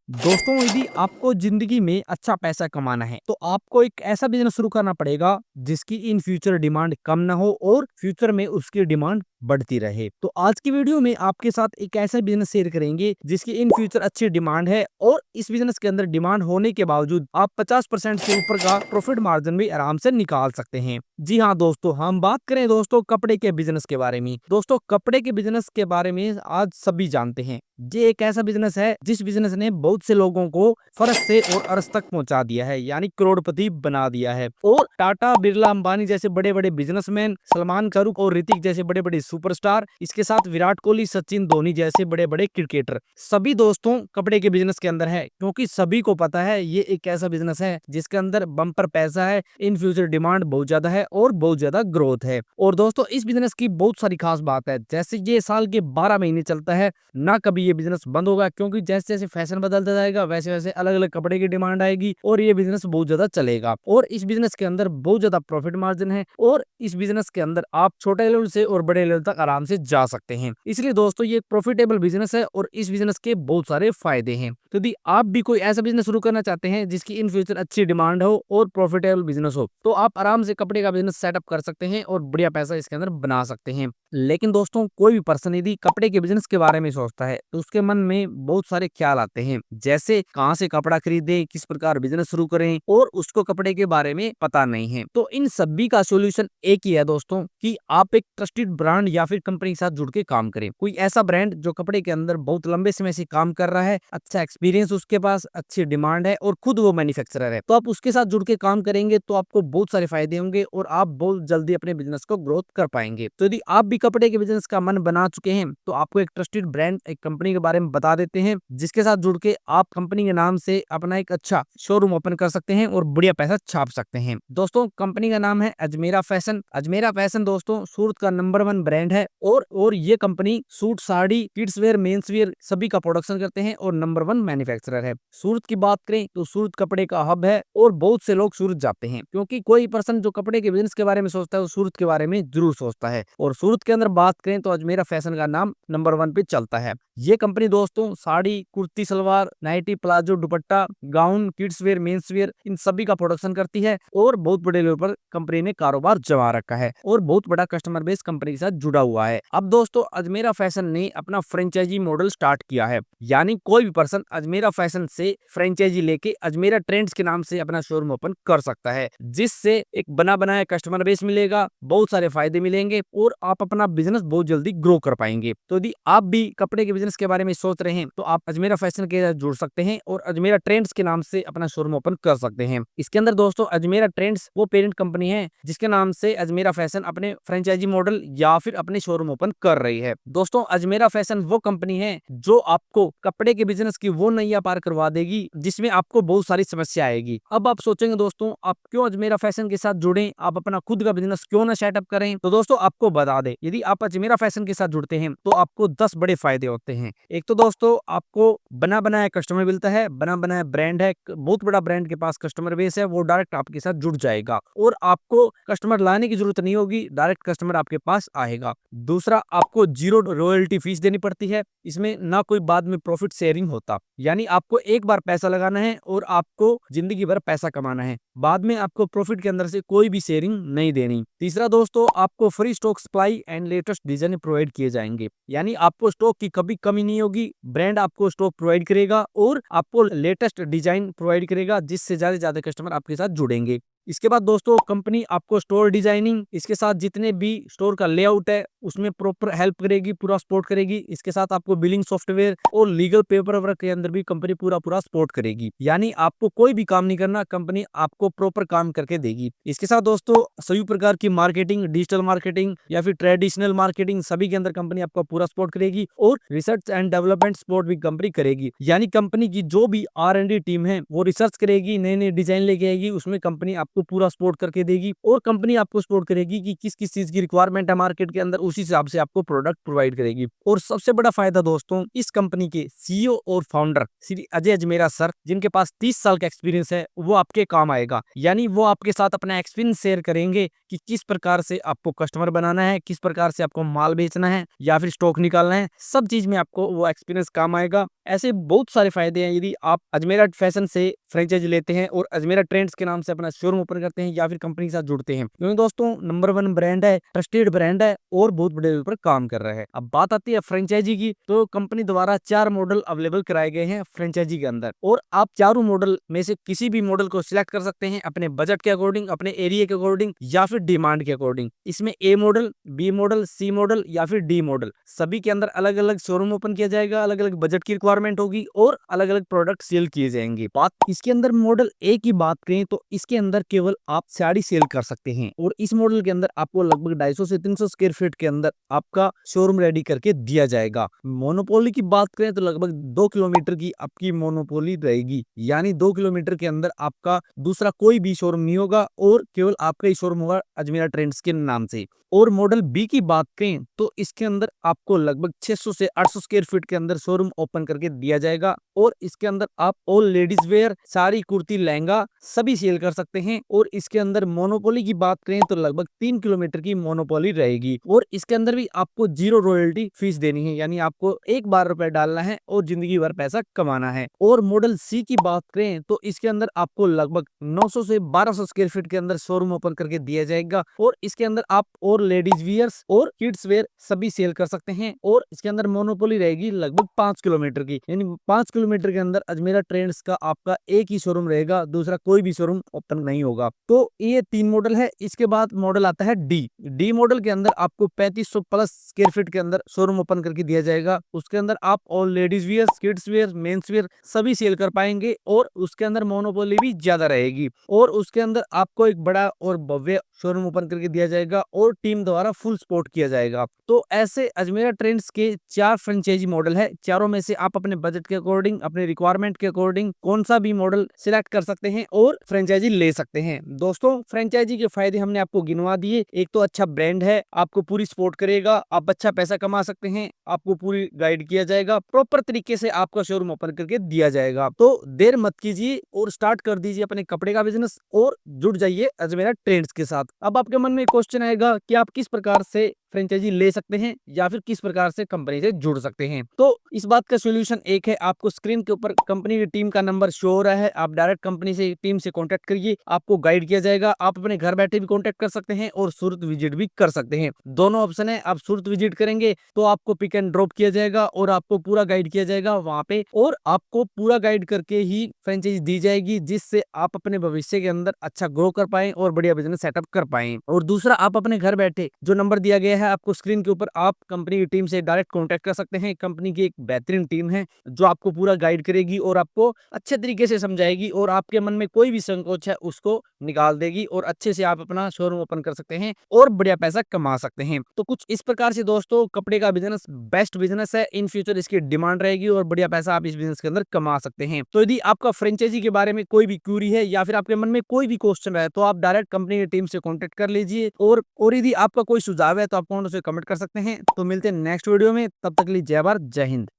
दोस्तों, यदि आपको जिंदगी में अच्छा पैसा कमाना है तो आपको एक ऐसा बिजनेस शुरू करना पड़ेगा जिसकी इन फ्यूचर डिमांड कम ना हो और फ्यूचर में उसकी डिमांड बढ़ती रहे। तो आज की वीडियो में आपके साथ एक ऐसा बिजनेस शेयर करेंगे जिसकी इन फ्यूचर अच्छी डिमांड है और इस बिजनेस के अंदर डिमांड होने के बावजूद आप 50% से ऊपर का प्रॉफिट मार्जिन भी आराम से निकाल सकते हैं। जी हाँ दोस्तों, हम बात करें दोस्तों कपड़े के बिजनेस के बारे में। दोस्तों, कपड़े के बिजनेस के बारे में आज सभी जानते हैं। ये एक ऐसा बिजनेस है जिस बिजनेस ने बहुत से लोगों को फर्श से और अर्श तक पहुंचा दिया है, यानी करोड़पति बना दिया है। और टाटा, बिरला, अंबानी जैसे बड़े बड़े बिजनेसमैन, सलमान, शाहरुख और ऋतिक जैसे बड़े बड़े सुपरस्टार, इसके साथ विराट कोहली, सचिन, धोनी जैसे बड़े बड़े क्रिकेटर, सभी दोस्तों कपड़े के बिजनेस के अंदर है। क्योंकि सभी को पता है ये एक ऐसा बिजनेस है जिसके अंदर बम्पर पैसा है, इन फ्यूचर डिमांड बहुत ज्यादा है और बहुत ज्यादा ग्रोथ है। और दोस्तों, इस बिजनेस की बहुत सारी खास बात है। जैसे ये साल के 12 महीने चलता है, ना कभी ये बिजनेस बंद होगा, क्योंकि जैसे जैसे फैशन बदलता जाएगा वैसे वैसे अलग अलग कपड़े की डिमांड आएगी और ये बिजनेस बहुत ज्यादा चलेगा। और इस बिजनेस के अंदर बहुत ज्यादा प्रॉफिट मार्जिन है और इस बिजनेस के अंदर आप छोटे लेवल से और बड़े लेवल तक आराम से जा सकते हैं। इसलिए दोस्तों, ये प्रॉफिटेबल बिजनेस है और इस बिजनेस के बहुत सारे फायदे हैं। तो यदि आप भी कोई ऐसा बिजनेस शुरू करना चाहते हैं जिसकी इन फ्यूचर अच्छी डिमांड हो और प्रॉफिटेबल बिजनेस हो, तो आप आराम से कपड़े का बिजनेस सेटअप कर सकते हैं और बढ़िया पैसा इसके अंदर बना सकते हैं। लेकिन दोस्तों, कोई भी पर्सन यदि कपड़े के बिजनेस के बारे में सोचता है तो उसके मन में बहुत सारे ख्याल आते हैं, जैसे कहाँ से कपड़ा खरीदे, किस प्रकार बिजनेस शुरू करें, और उसको कपड़े के बारे में पता नहीं है। तो इन सभी का सोल्यूशन एक ही है दोस्तों, कि आप एक ट्रस्टेड ब्रांड या फिर कंपनी के साथ जुड़ के काम करें। कोई ऐसा ब्रांड जो कपड़े के अंदर बहुत लंबे समय से काम कर रहा है, अच्छा एक्सपीरियंस उसके पास, अच्छी डिमांड है और खुद वो मैन्युफैक्चरर है। तो आप उसके साथ जुड़ के काम करेंगे तो आपको बहुत सारे फायदे होंगे और आप बहुत जल्दी अपने बिजनेस को ग्रोथ कर पाएंगे। तो यदि आप भी कपड़े के बिजनेस का मन बना चुके हैं तो आपको एक ट्रस्टेड ब्रांड, एक कंपनी के बारे में बता देते हैं, जिसके साथ जुड़ के आप कंपनी के नाम से अपना एक अच्छा शोरूम ओपन कर सकते हैं और बढ़िया पैसा छाप सकते हैं। दोस्तों, कंपनी का नाम है अजमेरा फैशन। अजमेरा फैशन दोस्तों सूरत का नंबर 1 ब्रांड है और ये company suit, sari, kids wear, men's where सभी का प्रोडक्शन करते हैं और नंबर 1 मैन्युफैक्चरर है। सूरत की बात करें तो सूरत कपड़े का हब है और बहुत से लोग सूरत जाते हैं, क्योंकि कोई पर्सन जो कपड़े के बिजनेस के बारे में सोचता है वो सूरत के बारे में जरूर सोचता है। और सूरत के अंदर बात करें तो अजमेरा फैशन का नाम नंबर 1 पे चलता है। ये कंपनी दोस्तों sari, kurti, salwar, nightie, palazzo, dupatta, gown, kids wear, men's wear इन सभी का प्रोडक्शन करती है और बहुत बड़े लेवल पर कंपनी ने कारोबार जमा रखा है और बहुत बड़ा कस्टमर बेस कंपनी के साथ जुड़ा हुआ है। अब दोस्तों, अजमेरा फैशन ने अपना फ्रेंचाइजी मॉडल स्टार्ट किया है, यानी कोई भी पर्सन अजमेरा फैशन से फ्रेंचाइजी लेके अजमेरा ट्रेंड्स के नाम से अपना शोरूम ओपन कर सकता है, जिससे एक बना बनाया कस्टमर बेस मिलेगा, बहुत सारे फायदे मिलेंगे और आप अपना बिजनेस बहुत जल्दी ग्रो कर पाएंगे। तो यदि आप भी कपड़े के बिजनेस के बारे में सोच रहे हैं तो आप अजमेरा फैशन के साथ जुड़ सकते हैं और अजमेरा ट्रेंड्स के नाम से अपना शोरूम ओपन कर सकते हैं। इसके अंदर दोस्तों अजमेरा ट्रेंड्स वो पेरेंट कंपनी है जिसके नाम से अजमेरा फैशन अपने फ्रेंचाइजी मॉडल या फिर अपने शोरूम ओपन कर रही है। दोस्तों, अजमेरा फैशन वो कंपनी है जो आपको कपड़े के बिजनेस की वो नैया पार करवा देगी जिसमें आपको बहुत सारी समस्या आएगी। अब आप सोचेंगे दोस्तों, आप क्यों अजमेरा फैशन के साथ जुड़े, आप अपना खुद का बिजनेस क्यों ना सेटअप करें। तो दोस्तों, आपको बता दें, यदि आप अजमेरा फैशन के साथ जुड़ते हैं तो आपको 10 बड़े फायदे होते हैं। एक तो दोस्तों आपको बना बनाया कस्टमर मिलता है, बना बनाया ब्रांड है, बहुत बड़ा ब्रांड के पास कस्टमर बेस है, वो डायरेक्ट आपके साथ जुड़ जाएगा और आपको कस्टमर लाने की जरूरत नहीं होगी, डायरेक्ट कस्टमर आपके पास आएगा। दूसरा, आपको जीरो रॉयल्टी फीस देनी पड़ती है, इसमें ना कोई बाद में प्रॉफिट शेयरिंग होता, यानी आपको एक बार पैसा लगाना है और आपको जिंदगी भर पैसा कमाना है, बाद में आपको प्रॉफिट के अंदर से कोई भी शेयरिंग नहीं देनी। तीसरा दोस्तों, आपको free stock supply and latest design provide किए जाएंगे, यानी आपको स्टॉक की कभी कमी नहीं होगी, ब्रांड आपको स्टॉक प्रोवाइड करेगा और आपको लेटेस्ट डिजाइन प्रोवाइड करेगा, जिससे ज्यादा से ज्यादा कस्टमर आपके साथ जुड़ेंगे। इसके बाद दोस्तों, कंपनी आपको स्टोर डिजाइनिंग, इसके साथ जितने भी स्टोर का लेआउट है उसमें प्रॉपर हेल्प करेगी, पूरा सपोर्ट करेगी। इसके साथ आपको बिलिंग सॉफ्टवेयर और लीगल पेपर वर्क के अंदर भी कंपनी पूरा पूरा सपोर्ट करेगी, यानी आपको कोई भी काम नहीं करना, कंपनी आपको प्रॉपर काम करके देगी। इसके साथ दोस्तों सभी प्रकार की मार्केटिंग, डिजिटल मार्केटिंग या फिर ट्रेडिशनल मार्केटिंग सभी के अंदर कंपनी आपको पूरा सपोर्ट करेगी और रिसर्च एंड डेवलपमेंट सपोर्ट भी कंपनी करेगी, यानी कंपनी की जो भी R&D टीम है वो रिसर्च करेगी, नए नए डिजाइन लेके आएगी, उसमें कंपनी आपको पूरा सपोर्ट करके देगी और कंपनी आपको सपोर्ट करेगी कि किस किस चीज की रिक्वायरमेंट है मार्केट के अंदर, उसी हिसाब से आपको प्रोडक्ट प्रोवाइड करेगी। और सबसे बड़ा फायदा दोस्तों, इस कंपनी के सीईओ और फाउंडर श्री अजय अजमेरा सर, जिनके पास 30 साल का एक्सपीरियंस है, वो आपके काम आएगा। यानी वो आपके साथ अपना एक्सपीरियंस शेयर करेंगे कि किस प्रकार से आपको कस्टमर बनाना है, किस प्रकार से आपको माल बेचना है या फिर स्टॉक निकालना है, सब चीज में आपको वो एक्सपीरियंस काम आएगा। ऐसे बहुत सारे फायदे हैं यदि आप अजमेरा फैशन से फ्रेंचाइजी लेते हैं और अजमेरा ट्रेंड्स के नाम से अपना शोरूम ओपन करते हैं या फिर कंपनी के साथ जुड़ते हैं, क्योंकि दोस्तों नंबर 1 ब्रांड है, ट्रस्टेड ब्रांड है और बहुत बड़े लेवल पर काम कर रहा है। अब बात आती है फ्रेंचाइजी की, तो कंपनी द्वारा 4 मॉडल अवेलेबल कराए गए हैं फ्रेंचाइजी के अंदर, और आप चारों मॉडल में से किसी भी मॉडल को सिलेक्ट कर सकते हैं अपने बजट के अकॉर्डिंग, अपने एरिया के अकॉर्डिंग या फिर डिमांड के अकॉर्डिंग। इसमें ए मॉडल, बी मॉडल, सी मॉडल या फिर डी मॉडल, सभी के अंदर अलग अलग शोरूम ओपन किया जाएगा, अलग अलग बजट की रिक्वायरमेंट होगी और अलग अलग प्रोडक्ट सेल किए जाएंगे। बात इसके अंदर मॉडल ए की बात करें तो इसके अंदर केवल आप साड़ी सेल कर सकते हैं, और इस मॉडल के अंदर आपको लगभग 250 से 300 स्क्वायर फीट के अंदर आपका शोरूम रेडी करके दिया जाएगा। मोनोपोली की बात करें तो लगभग 2 किलोमीटर की आपकी मोनोपोली रहेगी, यानी 2 किलोमीटर के अंदर आपका दूसरा कोई भी शोरूम नहीं होगा और केवल आपका ही शोरूम होगा अजमेरा ट्रेंड्स के नाम से। और मॉडल बी की बात करें तो इसके अंदर आपको लगभग 600 से 800 स्क्वायर फीट के अंदर शोरूम ओपन करके दिया जाएगा, और इसके अंदर आप all ladies wear, sari, kurti, lehenga सभी सेल कर सकते हैं। और इसके अंदर मोनोपोली की बात करें तो लगभग 3 किलोमीटर की मोनोपोली रहेगी, और इसके अंदर भी आपको 0 रॉयल्टी फीस देनी है, यानी आपको एक बार रुपए डालना है और जिंदगी भर पैसा कमाना है। और मॉडल सी की बात करें तो इसके अंदर आपको लगभग 900 से 1200 स्क्वायर फीट के अंदर शोरूम ओपन करके दिया जाएगा, और इसके अंदर आप और लेडीज वियर्स और किड्स वेयर सभी सेल कर सकते हैं। और इसके अंदर मोनोपोली रहेगी लगभग 5 किलोमीटर की, यानी 5 किलोमीटर के अंदर अजमेरा ट्रेंड्स का आपका एक ही शोरूम रहेगा, दूसरा कोई भी शोरूम ओपन नहीं होगा। तो ये 3 मॉडल है। इसके बाद मॉडल आता है डी मॉडल के अंदर आपको 3500 प्लस स्क्वायर फीट के अंदर शोरूम ओपन करके दिया जाएगा। उसके अंदर आप all ladies wear, kids wear, men's where सभी सेल कर पाएंगे, और उसके अंदर मोनोपोली भी ज्यादा रहेगी, और उसके अंदर आपको एक बड़ा और भव्य शोरूम ओपन करके दिया जाएगा और टीम द्वारा फुल सपोर्ट किया जाएगा। तो ऐसे अजमेरा ट्रेंड्स के 4 फ्रेंचाइजी मॉडल है। चारों में से आप अपने बजट के अकॉर्डिंग, अपने रिक्वायरमेंट के अकॉर्डिंग कौन सा भी मॉडल सिलेक्ट कर सकते हैं और फ्रेंचाइजी ले सकते हैं। दोस्तों फ्रेंचाइजी के फायदे हमने आपको गिनवा दिए। एक तो अच्छा ब्रांड है, आपको पूरी सपोर्ट करेगा, आप अच्छा पैसा कमा सकते हैं, आपको पूरी गाइड किया जाएगा, प्रॉपर तरीके से आपका शोरूम ओपन करके दिया जाएगा। तो देर मत कीजिए और स्टार्ट कर दीजिए अपने कपड़े का बिजनेस और जुड़ जाइए अजमेरा ट्रेंड्स के साथ। अब आपके मन में क्वेश्चन आएगा कि आप किस प्रकार से फ्रेंचाइजी ले सकते हैं या फिर किस प्रकार से कंपनी से जुड़ सकते हैं। तो इस बात का सॉल्यूशन एक है, आपको स्क्रीन के ऊपर कंपनी की टीम का नंबर शो हो रहा है, आप डायरेक्ट कंपनी से टीम से कांटेक्ट करिए, आपको गाइड किया जाएगा। आप अपने घर बैठे भी कांटेक्ट कर सकते हैं और सूरत विजिट भी कर सकते हैं, दोनों ऑप्शन है। आप सूरत विजिट करेंगे तो आपको पिक एंड ड्रॉप किया जाएगा और आपको पूरा गाइड किया जाएगा वहां पे, और आपको पूरा गाइड करके ही फ्रेंचाइजी दी जाएगी, जिससे आप अपने भविष्य के अंदर अच्छा ग्रो कर पाए और बढ़िया बिजनेस सेटअप कर पाए। और दूसरा, आप अपने घर बैठे जो नंबर दिया गया है आपको स्क्रीन के ऊपर, आप कंपनी की टीम से डायरेक्ट कांटेक्ट कर सकते हैं। कंपनी की एक बेहतरीन टीम है जो आपको पूरा गाइड करेगी और आपको अच्छे तरीके से समझाएगी, और आपके मन में कोई भी संकोच है उसको निकाल देगी, और अच्छे से आप अपना शोरूम ओपन कर सकते हैं और बढ़िया पैसा कमा सकते हैं। तो कुछ इस प्रकार से दोस्तों कपड़े का बिजनेस बेस्ट बिजनेस है, इन फ्यूचर इसकी डिमांड रहेगी और बढ़िया पैसा आप इस बिजनेस के अंदर कमा सकते हैं। तो यदि आपका फ्रेंचाइजी के बारे में कोई भी क्यूरी है या फिर आपके मन में कोई भी क्वेश्चन है तो आप डायरेक्ट कंपनी की टीम से कांटेक्ट कर लीजिए, और यदि आपका कोई सुझाव है तो आप कमेंट से कमेंट कर सकते हैं। तो मिलते हैं नेक्स्ट वीडियो में, तब तक के लिए जय भारत, जय हिंद।